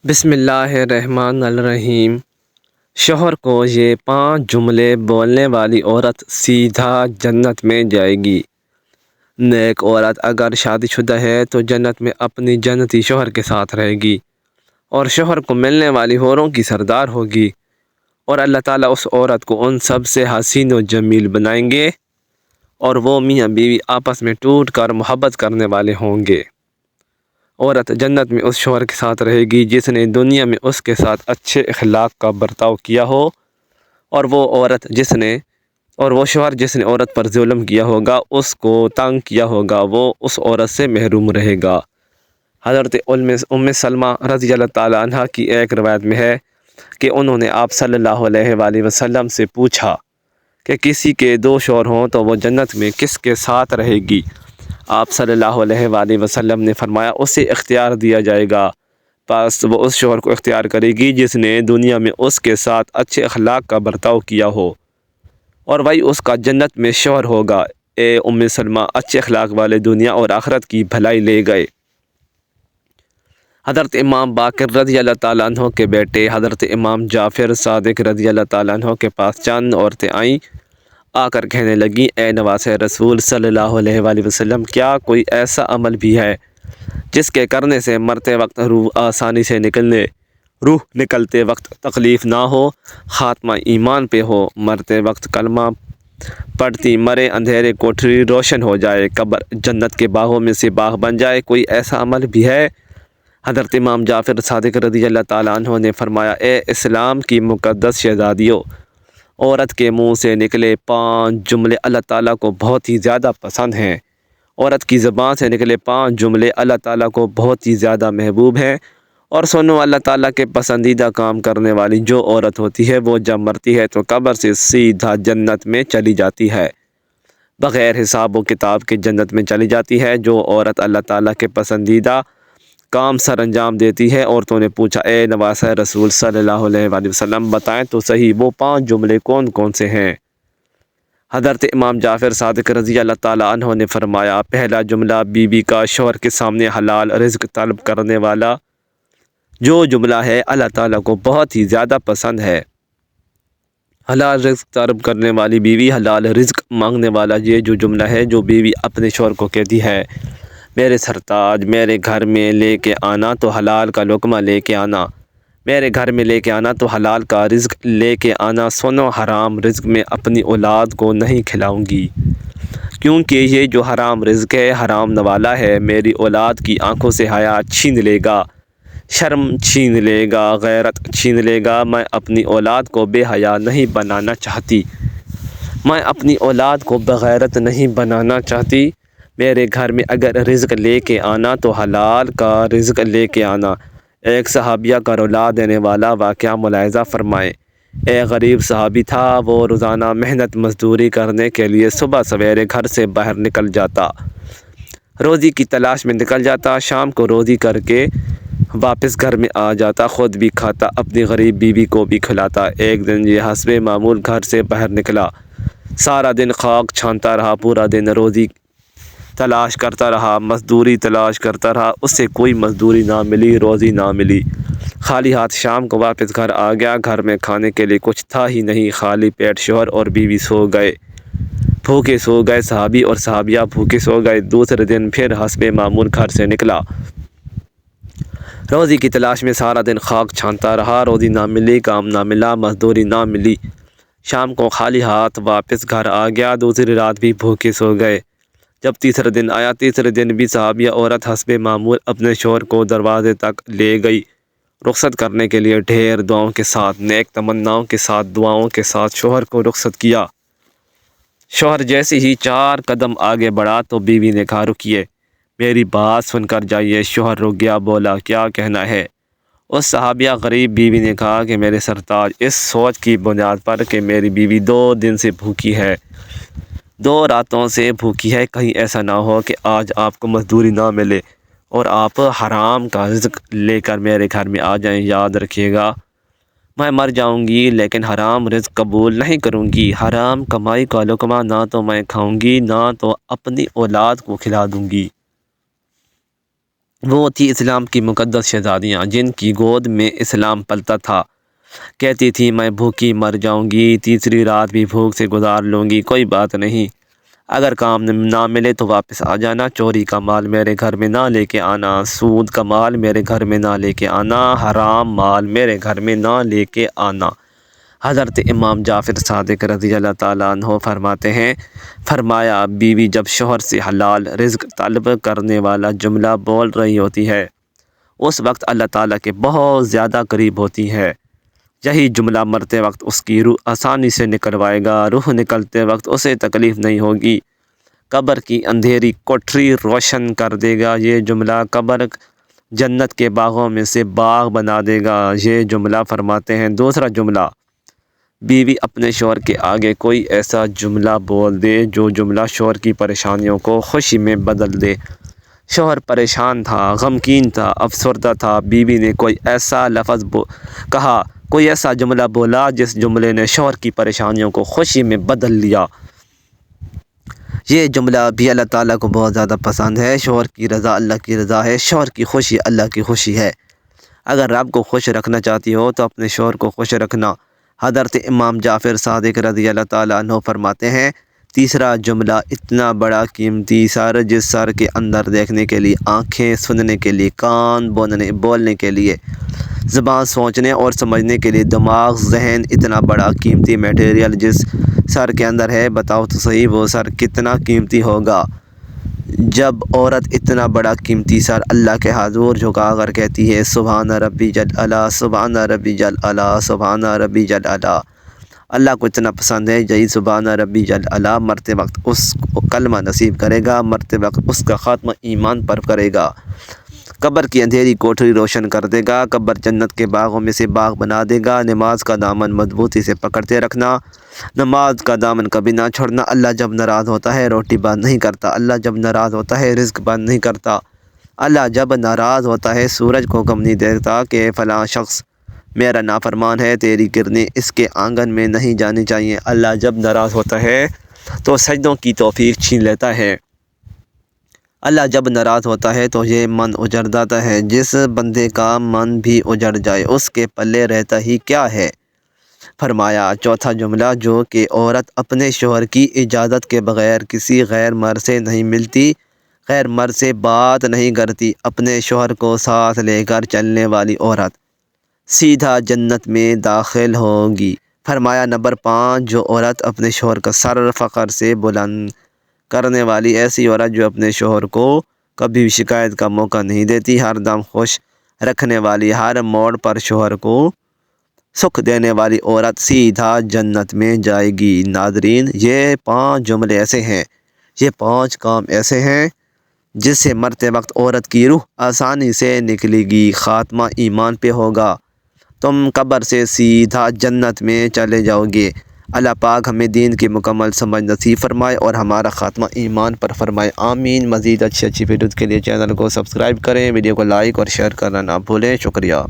بسم اللہ الرحمن الرحیم۔ شوہر کو یہ 5 جملے بولنے والی عورت سیدھا جنت میں جائے گی۔ نیک عورت اگر شادی شدہ ہے تو جنت میں اپنی جنتی شوہر کے ساتھ رہے گی اور شوہر کو ملنے والی حوروں کی سردار ہوگی، اور اللہ تعالیٰ اس عورت کو ان سب سے حسین و جمیل بنائیں گے، اور وہ میاں بیوی آپس میں ٹوٹ کر محبت کرنے والے ہوں گے۔ عورت جنت میں اس شوہر کے ساتھ رہے گی جس نے دنیا میں اس کے ساتھ اچھے اخلاق کا برتاؤ کیا ہو، اور وہ شوہر جس نے عورت پر ظلم کیا ہوگا، اس کو تنگ کیا ہوگا، وہ اس عورت سے محروم رہے گا۔ حضرت ام سلمہ رضی اللہ تعالیٰ عنہ کی ایک روایت میں ہے کہ انہوں نے آپ صلی اللہ علیہ وآلہ وسلم سے پوچھا کہ کسی کے 2 شوہر ہوں تو وہ جنت میں کس کے ساتھ رہے گی؟ آپ صلی اللہ علیہ وآلہ وسلم نے فرمایا اسے اختیار دیا جائے گا، پس وہ اس شوہر کو اختیار کرے گی جس نے دنیا میں اس کے ساتھ اچھے اخلاق کا برتاؤ کیا ہو، اور وہی اس کا جنت میں شوہر ہوگا۔ اے ام سلمہ، اچھے اخلاق والے دنیا اور آخرت کی بھلائی لے گئے۔ حضرت امام باقر رضی اللہ تعالیٰ عنہ کے بیٹے حضرت امام جعفر صادق رضی اللہ تعالیٰ عنہ کے پاس چند عورتیں آئیں، آ کر کہنے لگیں، اے نواسہ رسول صلی اللہ علیہ وآلہ وسلم، کیا کوئی ایسا عمل بھی ہے جس کے کرنے سے مرتے وقت روح آسانی سے نکلتے وقت تکلیف نہ ہو، خاتمہ ایمان پہ ہو، مرتے وقت کلمہ پڑھتی مرے اندھیرے کوٹھری روشن ہو جائے، قبر جنت کے باغوں میں سے باغ بن جائے، کوئی ایسا عمل بھی ہے؟ حضرت امام جعفر صادق رضی اللہ تعالیٰ عنہ نے فرمایا، اے اسلام کی مقدس شہزادیوں، عورت کے منہ سے نکلے 5 جملے اللہ تعالیٰ کو بہت ہی زیادہ پسند ہیں۔ عورت کی زبان سے نکلے 5 جملے اللہ تعالیٰ کو بہت ہی زیادہ محبوب ہیں، اور سنو، اللہ تعالیٰ کے پسندیدہ کام کرنے والی جو عورت ہوتی ہے وہ جب مرتی ہے تو قبر سے سیدھا جنت میں چلی جاتی ہے، بغیر حساب و کتاب کے جنت میں چلی جاتی ہے۔ جو عورت اللہ تعالیٰ کے پسندیدہ کام سر انجام دیتی ہے۔ عورتوں نے پوچھا، اے نواسہ رسول صلی اللہ علیہ وآلہ وسلم، بتائیں تو صحیح وہ 5 جملے کون کون سے ہیں؟ حضرت امام جعفر صادق رضی اللہ تعالیٰ عنہ نے فرمایا، پہلا جملہ، بیوی کا شوہر کے سامنے حلال رزق طلب کرنے والا جو جملہ ہے اللہ تعالیٰ کو بہت ہی زیادہ پسند ہے۔ حلال رزق طلب کرنے والی بیوی، حلال رزق مانگنے والا یہ جو جملہ ہے جو بیوی اپنے شوہر کو کہتی ہے، میرے سرتاج، میرے گھر میں لے کے آنا تو حلال کا لقمہ لے کے آنا، میرے گھر میں لے کے آنا تو حلال کا رزق لے کے آنا، سنو، حرام رزق میں اپنی اولاد کو نہیں کھلاؤں گی، کیونکہ یہ جو حرام رزق ہے، حرام نوالا ہے، میری اولاد کی آنکھوں سے حیا چھین لے گا، شرم چھین لے گا، غیرت چھین لے گا۔ میں اپنی اولاد کو بے حیا نہیں بنانا چاہتی، میں اپنی اولاد کو بغیرت نہیں بنانا چاہتی۔ میرے گھر میں اگر رزق لے کے آنا تو حلال کا رزق لے کے آنا۔ ایک صحابیہ کا رلا دینے والا واقعہ ملاحظہ فرمائیں۔ ایک غریب صحابی تھا، وہ روزانہ محنت مزدوری کرنے کے لیے صبح سویرے گھر سے باہر نکل جاتا، روزی کی تلاش میں نکل جاتا، شام کو روزی کر کے واپس گھر میں آ جاتا، خود بھی کھاتا، اپنی غریب بیوی کو بھی کھلاتا۔ ایک دن یہ حسب معمول گھر سے باہر نکلا، سارا دن خاک چھانتا رہا، پورا دن روزی تلاش کرتا رہا، مزدوری تلاش کرتا رہا، اس سے کوئی مزدوری نہ ملی، روزی نہ ملی، خالی ہاتھ شام کو واپس گھر آ گیا۔ گھر میں کھانے کے لیے کچھ تھا ہی نہیں، خالی پیٹ شوہر اور بیوی بھوکے سو گئے، صحابی اور صحابیہ بھوکے سو گئے۔ دوسرے دن پھر حسب معمول گھر سے نکلا، روزی کی تلاش میں سارا دن خاک چھانتا رہا، روزی نہ ملی، کام نہ ملا، مزدوری نہ ملی، شام کو خالی ہاتھ واپس گھر آ گیا۔ دوسری رات بھی بھوکے سو گئے۔ جب تیسرا دن آیا، تیسرے دن بھی صحابیہ عورت حسب معمول اپنے شوہر کو دروازے تک لے گئی، رخصت کرنے کے لیے ڈھیر دعاؤں کے ساتھ، نیک تمناؤں کے ساتھ، دعاؤں کے ساتھ شوہر کو رخصت کیا۔ شوہر جیسے ہی 4 قدم آگے بڑھا تو بیوی نے کہا، رکیے، میری بات سن کر جائیے۔ شوہر رک گیا، بولا، کیا کہنا ہے؟ اس صحابیہ غریب بیوی نے کہا کہ میرے سرتاج، اس سوچ کی بنیاد پر کہ میری بیوی 2 دن سے بھوکی ہے، 2 راتوں سے بھوکی ہے، کہیں ایسا نہ ہو کہ آج آپ کو مزدوری نہ ملے اور آپ حرام کا رزق لے کر میرے گھر میں آ جائیں۔ یاد رکھیے گا، میں مر جاؤں گی لیکن حرام رزق قبول نہیں کروں گی، حرام کمائی کا لقمہ نہ تو میں کھاؤں گی، نہ تو اپنی اولاد کو کھلا دوں گی۔ وہ تھی اسلام کی مقدس شہزادیاں جن کی گود میں اسلام پلتا تھا۔ کہتی تھی میں بھوکی مر جاؤں گی، تیسری رات بھی بھوک سے گزار لوں گی، کوئی بات نہیں، اگر کام نہ ملے تو واپس آ جانا، چوری کا مال میرے گھر میں نہ لے کے آنا، سود کا مال میرے گھر میں نہ لے کے آنا، حرام مال میرے گھر میں نہ لے کے آنا۔ حضرت امام جعفر صادق رضی اللہ تعالیٰ عنہ فرماتے ہیں، فرمایا بیوی جب شوہر سے حلال رزق طلب کرنے والا جملہ بول رہی ہوتی ہے اس وقت اللہ تعالیٰ کے بہت زیادہ قریب ہوتی ہے۔ یہی جملہ مرتے وقت اس کی روح آسانی سے نکلوائے گا، روح نکلتے وقت اسے تکلیف نہیں ہوگی، قبر کی اندھیری کوٹھری روشن کر دے گا۔ یہ جملہ قبر جنت کے باغوں میں سے باغ بنا دے گا۔ یہ جملہ فرماتے ہیں دوسرا جملہ، بیوی اپنے شوہر کے آگے کوئی ایسا جملہ بول دے جو جملہ شوہر کی پریشانیوں کو خوشی میں بدل دے۔ شوہر پریشان تھا، غمگین تھا، افسردہ تھا، بیوی نے کوئی ایسا لفظ کہا، کوئی ایسا جملہ بولا جس جملے نے شوہر کی پریشانیوں کو خوشی میں بدل لیا۔ یہ جملہ بھی اللہ تعالیٰ کو بہت زیادہ پسند ہے۔ شوہر کی رضا اللہ کی رضا ہے، شوہر کی خوشی اللہ کی خوشی ہے۔ اگر رب کو خوش رکھنا چاہتی ہو تو اپنے شوہر کو خوش رکھنا۔ حضرت امام جعفر صادق رضی اللہ تعالیٰ عنہ فرماتے ہیں، تیسرا جملہ، اتنا بڑا قیمتی سر جس سر کے اندر دیکھنے کے لیے آنکھیں، سننے کے لیے کان، بولنے کے لیے زبان، سوچنے اور سمجھنے کے لیے دماغ، ذہن، اتنا بڑا قیمتی میٹیریل جس سر کے اندر ہے، بتاؤ تو صحیح وہ سر کتنا قیمتی ہوگا۔ جب عورت اتنا بڑا قیمتی سر اللہ کے حضور جھکا کر کہتی ہے سبحان ربی جل اعلیٰ، سبحان ربی جل اعلیٰ، سبحان ربی جل اعلیٰ، اللہ کو اتنا پسند ہے، یہی سبحان ربی جل اعلیٰ مرتے وقت اس کو کلمہ نصیب کرے گا، مرتے وقت اس کا خاتمہ ایمان پر کرے گا، قبر کی اندھیری کوٹھری روشن کر دے گا، قبر جنت کے باغوں میں سے باغ بنا دے گا۔ نماز کا دامن مضبوطی سے پکڑتے رکھنا، نماز کا دامن کبھی نہ چھوڑنا۔ اللہ جب ناراض ہوتا ہے روٹی بند نہیں کرتا، اللہ جب ناراض ہوتا ہے رزق بند نہیں کرتا، اللہ جب ناراض ہوتا ہے سورج کو حکم نہیں دیتا کہ فلاں شخص میرا نافرمان ہے، تیری کرنیں اس کے آنگن میں نہیں جانی چاہیے۔ اللہ جب ناراض ہوتا ہے تو سجدوں کی توفیق چھین لیتا ہے۔ اللہ جب ناراض ہوتا ہے تو یہ من اجڑ جاتا ہے۔ جس بندے کا من بھی اجڑ جائے اس کے پلے رہتا ہی کیا ہے۔ فرمایا چوتھا جملہ، جو کہ عورت اپنے شوہر کی اجازت کے بغیر کسی غیر مرد سے نہیں ملتی، غیر مرد سے بات نہیں کرتی، اپنے شوہر کو ساتھ لے کر چلنے والی عورت سیدھا جنت میں داخل ہوگی۔ فرمایا نمبر 5، جو عورت اپنے شوہر کا سر فخر سے بلند کرنے والی، ایسی عورت جو اپنے شوہر کو کبھی بھی شکایت کا موقع نہیں دیتی، ہر دم خوش رکھنے والی، ہر موڑ پر شوہر کو سکھ دینے والی عورت سیدھا جنت میں جائے گی۔ ناظرین، یہ 5 جملے ایسے ہیں، یہ 5 کام ایسے ہیں جس سے مرتے وقت عورت کی روح آسانی سے نکلے گی، خاتمہ ایمان پہ ہوگا، تم قبر سے سیدھا جنت میں چلے جاؤ گے۔ اللہ پاک ہمیں دین کی مکمل سمجھ نصیب فرمائے اور ہمارا خاتمہ ایمان پر فرمائے، آمین۔ مزید اچھی ویڈیوز کے لیے چینل کو سبسکرائب کریں، ویڈیو کو لائک اور شیئر کرنا نہ بھولیں۔ شکریہ۔